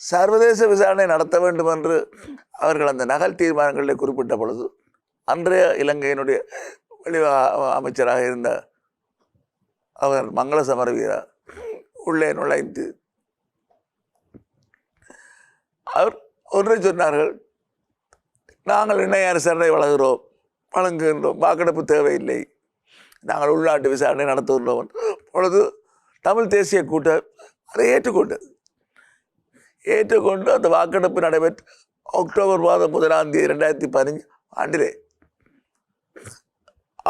சர்வதேச விசாரணை நடத்த வேண்டும் என்று அவர்கள் அந்த நகல் தீர்மானங்களில் குறிப்பிட்ட பொழுது அன்றைய இலங்கையினுடைய வெளி அமைச்சராக இருந்த அவர் மங்கள சமரவீரா உள்ளே நுழைந்து அவர் ஒன்றை சொன்னார்கள், நாங்கள் இணைய அரசரை வழங்குகின்றோம், வாக்கெடுப்பு தேவையில்லை, நாங்கள் உள்நாட்டு விசாரணை நடத்துகின்றோம். பொழுது தமிழ் தேசிய கூட்டம் அதை ஏற்றுக்கொண்டு அந்த வாக்கெடுப்பு நடைபெற்று அக்டோபர் மாதம் 1 2015 ஆண்டிலே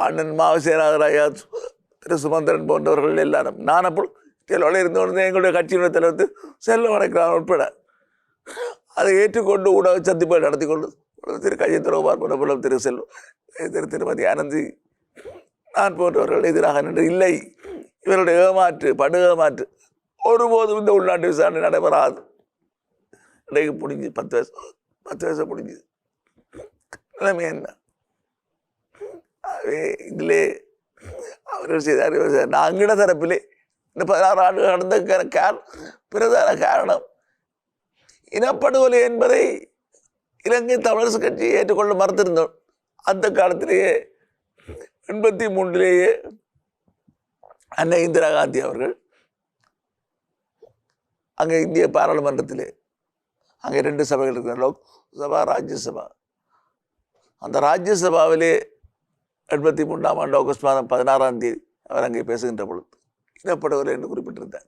அண்ணன் மாவசேனாதர் ஐயா, திரு சுமந்திரன் போன்றவர்கள் எல்லாரும், நான் அப்போ இருந்து கொண்டு எங்களுடைய கட்சியினுடைய தலைவர் செல்வம் வணக்கிறான் உட்பட அதை ஏற்றுக்கொண்டு ஊடக சந்திப்புகள் நடத்தி கொண்டு திரு கஜேந்திரகுமார் போன்ற திரு செல்வம் திருமதி ஆனந்தி நான் போன்றவர்கள் எதிராக நின்று இல்லை, இவருடைய படு ஏமாற்று ஒருபோதும் இந்த உள்நாட்டு விசாரணை நடைபெறாது. இன்றைக்கு முடிஞ்சு 10 வருஷம் முடிஞ்சு நிலைமை என்ன? இதிலே அவர்கள் செய்த நாங்கிட தரப்பிலே இந்த 16 ஆண்டுகள் நடந்த பிரதான காரணம் இனப்படுகொலை என்பதை இலங்கை தமிழரசு கட்சி ஏற்றுக்கொள்ள மறுத்திருந்தோம். அந்த காலத்திலேயே 83 அன்னை இந்திரா காந்தி அவர்கள் அங்கே இந்திய பாராளுமன்றத்திலே அங்கே 2 சபைகள் இருக்கிற லோக்சபா, ராஜ்யசபா. அந்த ராஜ்யசபாவிலே 83 ஆண்டு ஆகஸ்ட் மாதம் 16 அவர் அங்கே பேசுகின்ற பொழுது இனப்படுகொலை என்று குறிப்பிட்டிருந்தார்.